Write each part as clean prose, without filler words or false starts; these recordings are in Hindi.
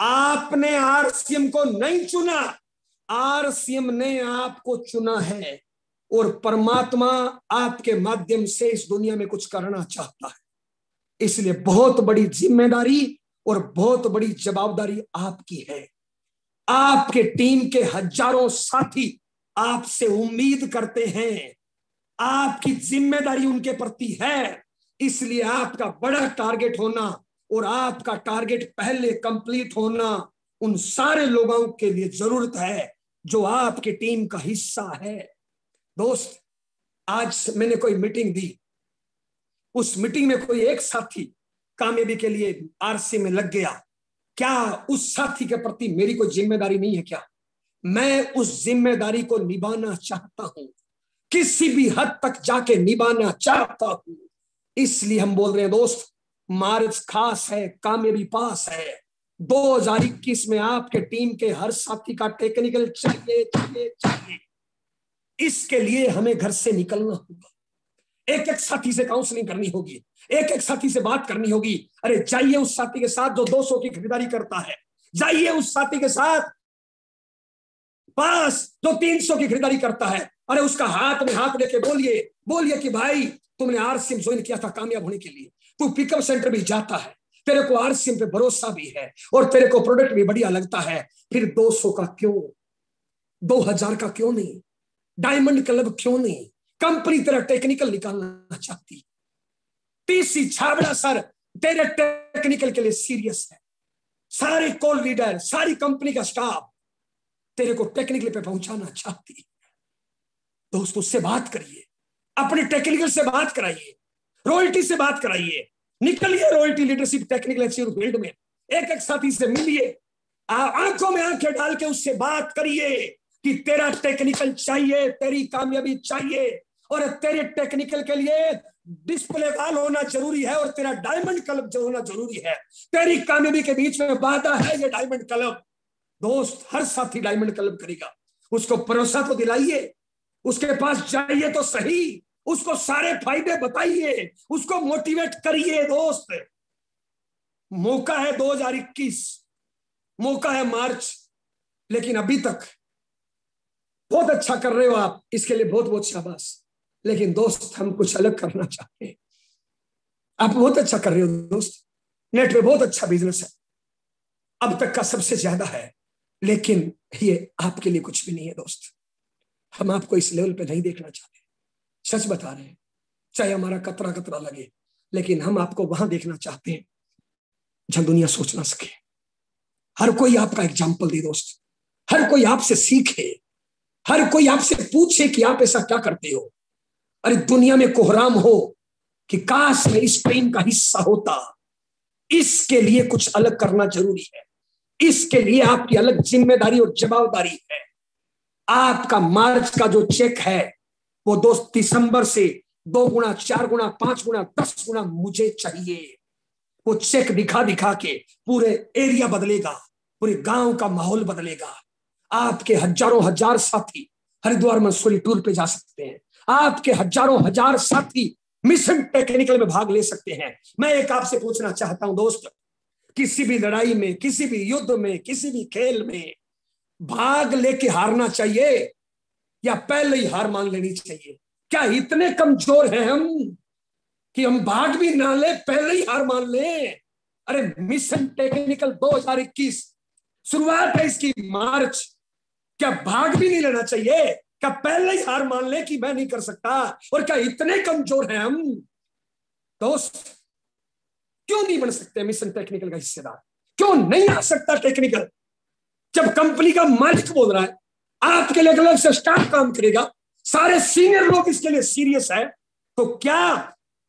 आपने आरसीएम को नहीं चुना, आरसीएम ने आपको चुना है और परमात्मा आपके माध्यम से इस दुनिया में कुछ करना चाहता है। इसलिए बहुत बड़ी जिम्मेदारी और बहुत बड़ी जवाबदारी आपकी है। आपके टीम के हजारों साथी आपसे उम्मीद करते हैं, आपकी जिम्मेदारी उनके प्रति है। इसलिए आपका बड़ा टारगेट होना और आपका टारगेट पहले कंप्लीट होना उन सारे लोगों के लिए जरूरत है जो आपकी टीम का हिस्सा है। दोस्त, आज मैंने कोई मीटिंग दी, उस मीटिंग में कोई एक साथी कामयाबी के लिए आरसी में लग गया, क्या उस साथी के प्रति मेरी कोई जिम्मेदारी नहीं है? क्या मैं उस जिम्मेदारी को निभाना चाहता हूं, किसी भी हद तक जाके निभाना चाहता हूं। इसलिए हम बोल रहे हैं दोस्त, मार्च खास है, कामयाबी पास है। 2021 में आपके टीम के हर साथी का टेक्निकल चाहिए चाहिए चाहिए। इसके लिए हमें घर से निकलना होगा, एक एक साथी से काउंसलिंग करनी होगी, एक एक साथी से बात करनी होगी। अरे जाइए उस साथी के साथ जो 200 की खरीदारी करता है, जाइए उस साथी के साथ पास जो 300 की खरीदारी करता है। अरे उसका हाथ में हाथ लेके बोलिए, बोलिए कि भाई तुमने आरसीएम ज्वाइन किया था कामयाब होने के लिए, तू पिकअप सेंटर भी जाता है, तेरे को आरसीएम पे भरोसा भी है और तेरे को प्रोडक्ट भी बढ़िया लगता है, फिर 200 का क्यों, 2000 का क्यों नहीं, डायमंड क्लब क्यों नहीं? कंपनी तेरा टेक्निकल निकालना चाहती, टीसी छाबड़ा सर तेरे टेक्निकल के लिए सीरियस है। सारे कॉल लीडर, सारी कंपनी का स्टाफ तेरे को टेक्निकल पे पहुंचाना चाहती है। दोस्त, उससे बात करिए, अपने टेक्निकल से बात कराइए, रॉयल्टी से बात कराइए, निकलिए royalty leadership technical exchange field में, एक एक साथी से मिलिए, आंखों में आंखें डाल के उससे बात करिए कि तेरा टेक्निकल चाहिए, तेरी कामयाबी चाहिए और तेरे टेक्निकल के लिए डिस्प्ले वाल होना जरूरी है और तेरा डायमंड क्लब जो होना जरूरी है। तेरी कामयाबी के बीच में वादा है ये डायमंड क्लब। दोस्त, हर साथी डायमंड क्लब करेगा, उसको भरोसा तो दिलाइए, उसके पास जाइए तो सही, उसको सारे फायदे बताइए, उसको मोटिवेट करिए। दोस्त, मौका है 2021, मौका है मार्च, लेकिन अभी तक बहुत अच्छा कर रहे हो आप, इसके लिए बहुत बहुत शाबाश। लेकिन दोस्त, हम कुछ अलग करना चाहते हैं। आप बहुत अच्छा कर रहे हो दोस्त, नेट पे बहुत अच्छा बिजनेस है, अब तक का सबसे ज्यादा है, लेकिन ये आपके लिए कुछ भी नहीं है दोस्त। हम आपको इस लेवल पे नहीं देखना चाहते, सच बता रहे हैं, चाहे हमारा कतरा कतरा लगे, लेकिन हम आपको वहां देखना चाहते हैं जहां दुनिया सोच ना सके। हर कोई आपका एग्जाम्पल दे दोस्त, हर कोई आपसे सीखे, हर कोई आपसे पूछे कि आप ऐसा क्या करते हो। अरे दुनिया में कोहराम हो कि काश मैं इस टीम का हिस्सा होता। इसके लिए कुछ अलग करना जरूरी है, इसके लिए आपकी अलग जिम्मेदारी और जवाबदारी है। आपका मार्च का जो चेक है वो दोस्त दिसंबर से 2 गुना, 4 गुना, 5 गुना, 10 गुना मुझे चाहिए। वो चेक दिखा दिखा के पूरे एरिया बदलेगा, पूरे गांव का माहौल बदलेगा। आपके हजारों हजार साथी हरिद्वार मंसूरी टूर पे जा सकते हैं, आपके हजारों हजार साथी मिशन टेक्निकल में भाग ले सकते हैं। मैं एक आपसे पूछना चाहता हूं दोस्त, किसी भी लड़ाई में, किसी भी युद्ध में, किसी भी खेल में भाग लेके हारना चाहिए या पहले ही हार मान लेनी चाहिए? क्या इतने कमजोर हैं हम कि हम भाग भी ना ले, पहले ही हार मान ले? अरे मिशन टेक्निकल 2021 शुरुआत है इसकी, मार्च, क्या भाग भी नहीं लेना चाहिए? क्या पहले ही हार मान ले कि मैं नहीं कर सकता? और क्या इतने कमजोर हैं हम दोस्त? क्यों नहीं बन सकते मिशन टेक्निकल का हिस्सेदार? क्यों नहीं आ सकता टेक्निकल? जब कंपनी का मालिक बोल रहा है आपके लिए अलग से स्टाफ काम करेगा, सारे सीनियर लोग इसके लिए सीरियस है, तो क्या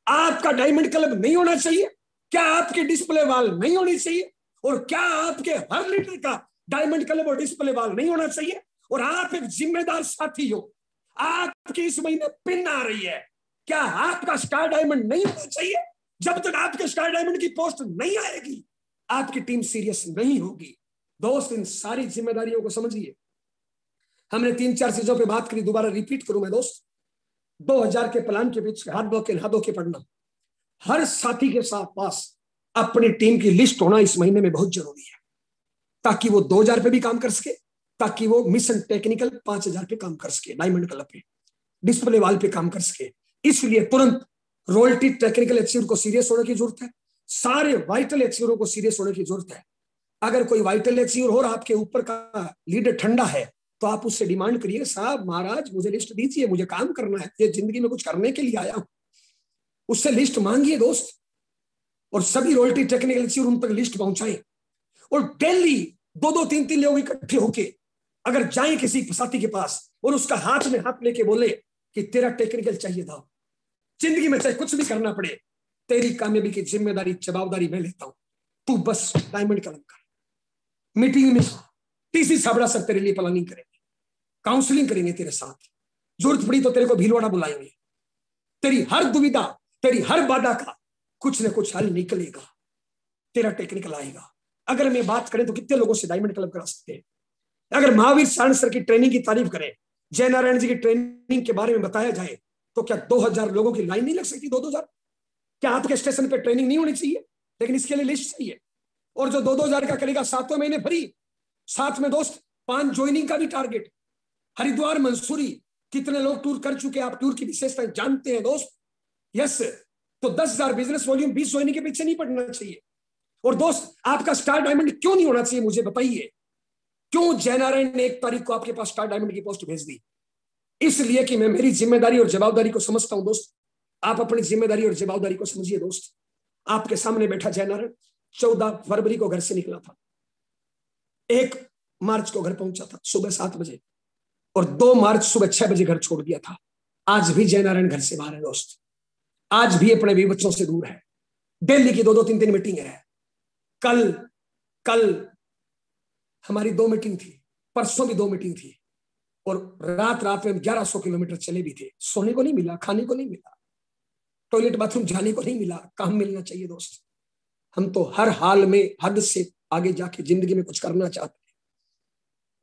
आपका डायमंड क्लब नहीं होना चाहिए? क्या आपकी डिस्प्ले वाल नहीं होनी चाहिए? और क्या आपके हर लीडर का डायमंड क्लब और डिस्प्ले वाल नहीं होना चाहिए? और आप एक जिम्मेदार साथी हो, आपकी इस महीने पिन आ रही है, क्या आपका स्टार डायमंड नहीं होना चाहिए? जब तक आपके स्टार डायमंड की पोस्ट नहीं आएगी, आपकी टीम सीरियस नहीं होगी। दोस्त, इन सारी जिम्मेदारियों को समझिए। हमने 3-4 चीजों पे बात करी, दोबारा रिपीट करूं मैं दोस्त। 2000 के प्लान के बीच हाथ धो के पढ़ना। हर साथी के साथ पास अपनी टीम की लिस्ट होना इस महीने में बहुत जरूरी है। ताकि वो 2000 पे भी काम कर सके, ताकि वो मिशन टेक्निकल 5000 पे काम कर सके, डायमंड क्लब पे डिस्प्ले वाल पे काम कर सके। इसलिए तुरंत रॉयल्टी टेक्निकल एक्सीवर को सीरियस होने की जरूरत है, सारे वाइटल एक्सीवरों को सीरियस होने की जरूरत है। अगर कोई वाइटल एक्सीवर हो और आपके ऊपर का लीडर ठंडा है तो आप उससे डिमांड करिए, साहब महाराज मुझे लिस्ट दीजिए, मुझे काम करना है, ये जिंदगी में कुछ करने के लिए आया हूं। उससे लिस्ट मांगिए दोस्त, और सभी रॉयल्टी टेक्निकल एक्सीवर उन तक लिस्ट पहुंचाएं। और डेली 2-2, 3-3 लोग इकट्ठे होके अगर जाएं किसी साथी के पास और उसका हाथ में हाथ लेके बोले कि तेरा टेक्निकल चाहिए था, जिंदगी में चाहे कुछ भी करना पड़े, तेरी कामयाबी की जिम्मेदारी जवाबदारी मैं लेता हूं, तू बस डायमंड क्लब कर। मीटिंग में टीसी साबड़ा सर तेरे लिए प्लानिंग करेंगे, काउंसलिंग करेंगे तेरे साथ, जरूरत पड़ी तो तेरे को भीलवाड़ा बुलाएंगे। तेरी हर दुविधा, तेरी हर बाधा का कुछ ना कुछ हल निकलेगा, तेरा टेक्निकल आएगा। अगर मैं बात करें तो कितने लोगों से डायमंड क्लब करा सकते हैं। अगर महावीर सारण सर की ट्रेनिंग की तारीफ करें, जयनारायण जी की ट्रेनिंग के बारे में बताया जाए तो क्या 2000 लोगों की लाइन नहीं लग सकती? 2-2000? क्या आपके स्टेशन पे ट्रेनिंग नहीं होनी चाहिए? लेकिन इसके लिए लिस्ट चाहिए। और जो 2-2000 का करेगा 7वें महीने फ्री, साथ में दोस्त 5 ज्वाइनिंग का भी टारगेट। हरिद्वार मंसूरी कितने लोग टूर कर चुके हैं, आप टूर की विशेषताएं जानते हैं दोस्त। यस, तो 10,000 बिजनेस वॉल्यूम 20 ज्वाइनिंग के पीछे नहीं पड़ना चाहिए। और दोस्त आपका स्टार डायमंड क्यों नहीं होना चाहिए, मुझे बताइए। क्यों जयनारायण ने 1 तारीख को आपके पास स्टार डायमंड की पोस्ट भेज दी? इसलिए कि मैं मेरी जिम्मेदारी और जवाबदारी को समझता हूं दोस्त। आप अपनी जिम्मेदारी और जवाबदारी को समझिए दोस्त। आपके सामने बैठा जयनारायण 14 फरवरी को घर से निकला था, 1 मार्च को घर पहुंचा था सुबह 7 बजे, और 2 मार्च सुबह 6 बजे घर छोड़ दिया था। आज भी जयनारायण घर से बाहर है दोस्त, आज भी अपने भी बच्चों से दूर है। दिल्ली की 2-2, 3-3 मीटिंग है। कल हमारी 2 मीटिंग थी, परसों भी 2 मीटिंग थी, और रात में 1100 किलोमीटर चले भी थे। सोने को नहीं मिला, खाने को नहीं मिला, टॉयलेट बाथरूम जाने को नहीं मिला। काम मिलना चाहिए दोस्त। हम तो हर हाल में हद से आगे जाके जिंदगी में कुछ करना चाहते हैं,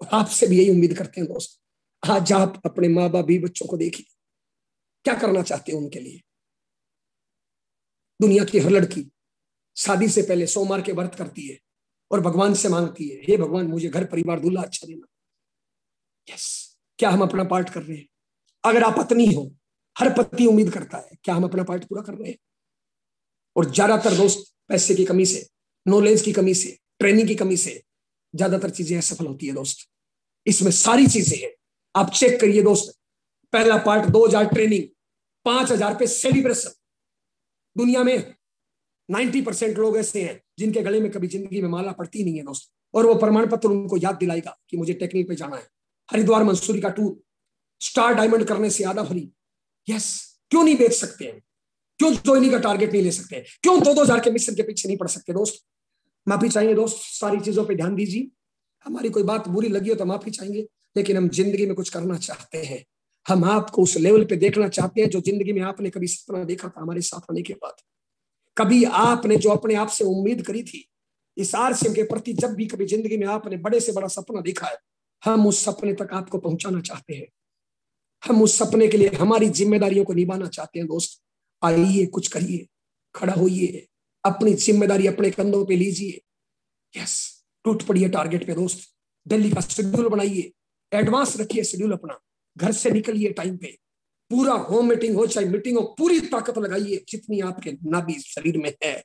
और आपसे भी यही उम्मीद करते हैं दोस्त। आज आप अपने माँ बाप भी बच्चों को देखिए, क्या करना चाहते हैं उनके लिए। दुनिया की हर लड़की शादी से पहले सोमवार के व्रत करती है और भगवान से मांगती है, हे भगवान मुझे घर परिवार दूल्हा अच्छा देना। यस, क्या हम अपना पार्ट कर रहे हैं? अगर आप पत्नी हो, हर पति उम्मीद करता है, क्या हम अपना पार्ट पूरा कर रहे हैं? और ज्यादातर दोस्त पैसे की कमी से, नॉलेज की कमी से, ट्रेनिंग की कमी से ज्यादातर चीजें असफल होती है दोस्त। इसमें सारी चीजें हैं, आप चेक करिए दोस्त। पहला पार्ट 2000 ट्रेनिंग, 5000 पे सेलिब्रेशन। दुनिया में 90% लोग ऐसे हैं जिनके गले में कभी जिंदगी में माला पड़ती नहीं है दोस्त, और वो प्रमाण पत्र उनको याद दिलाएगा कि मुझे टेक्निक पे जाना है। हरिद्वार मंसूरी का टूर स्टार डायमंड करने से ज्यादा फ्री। यस, क्यों नहीं बेच सकते हैं? क्यों ज्वाइनिंग का टारगेट नहीं ले सकते? क्यों 2-2000 के मिशन के पीछे नहीं पड़ सकते दोस्त? माफी चाहेंगे दोस्त, सारी चीजों पे ध्यान दीजिए। हमारी कोई बात बुरी लगी हो तो माफी चाहेंगे, लेकिन हम जिंदगी में कुछ करना चाहते हैं। हम आपको उस लेवल पे देखना चाहते हैं जो जिंदगी में आपने कभी सपना देखा था हमारे साथ आने के बाद। कभी आपने जो अपने आप से उम्मीद करी थी, इस आरसीएम के प्रति जब भी कभी जिंदगी में आपने बड़े से बड़ा सपना देखा है, हम उस सपने तक आपको पहुंचाना चाहते हैं। हम उस सपने के लिए हमारी जिम्मेदारियों को निभाना चाहते हैं दोस्त। आइए, कुछ करिए, खड़ा होइए, अपनी जिम्मेदारी अपने कंधों पे लीजिए। यस, टूट पड़िए टारगेट पे दोस्त। दिल्ली का शेड्यूल बनाइए, एडवांस रखिए शेड्यूल अपना, घर से निकलिए टाइम पे, पूरा होम मीटिंग हो चाहे मीटिंग हो, पूरी ताकत लगाइए जितनी आपके नाभि शरीर में है।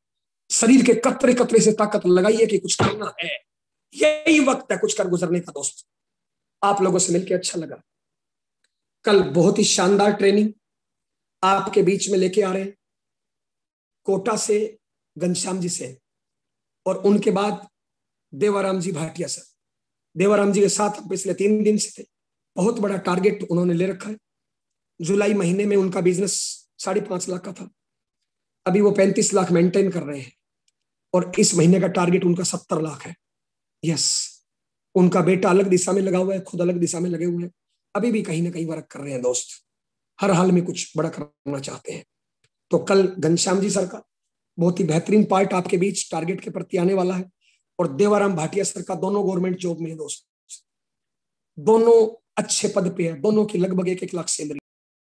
शरीर के कतरे कतरे से ताकत लगाइए कि कुछ करना है। यही वक्त है कुछ कर गुजरने का दोस्त। आप लोगों से मिलकर अच्छा लगा। कल बहुत ही शानदार ट्रेनिंग आपके बीच में लेके आ रहे हैं, कोटा से घनश्याम जी से, और उनके बाद देवाराम जी भाटिया सर। देवाराम जी के साथ पिछले 3 दिन से थे। बहुत बड़ा टारगेट उन्होंने ले रखा है। जुलाई महीने में उनका बिजनेस 5.5 लाख का था, अभी वो 35 लाख मेंटेन कर रहे हैं, और इस महीने का टारगेट उनका 70 लाख है। यस, उनका बेटा अलग दिशा में लगा हुआ है, खुद अलग दिशा में लगे हुए हैं, अभी भी कहीं ना कहीं वर्क कर रहे हैं दोस्त। हर हाल में कुछ बड़ा करना चाहते हैं। तो कल घनश्याम जी सर का बहुत ही बेहतरीन पार्ट आपके बीच टारगेट के प्रति आने वाला है, और देवाराम भाटिया सर का दोनों गवर्नमेंट जॉब में है दोस्त, दोनों अच्छे पद पे है, दोनों की लगभग 1-1 लाख सैलरी।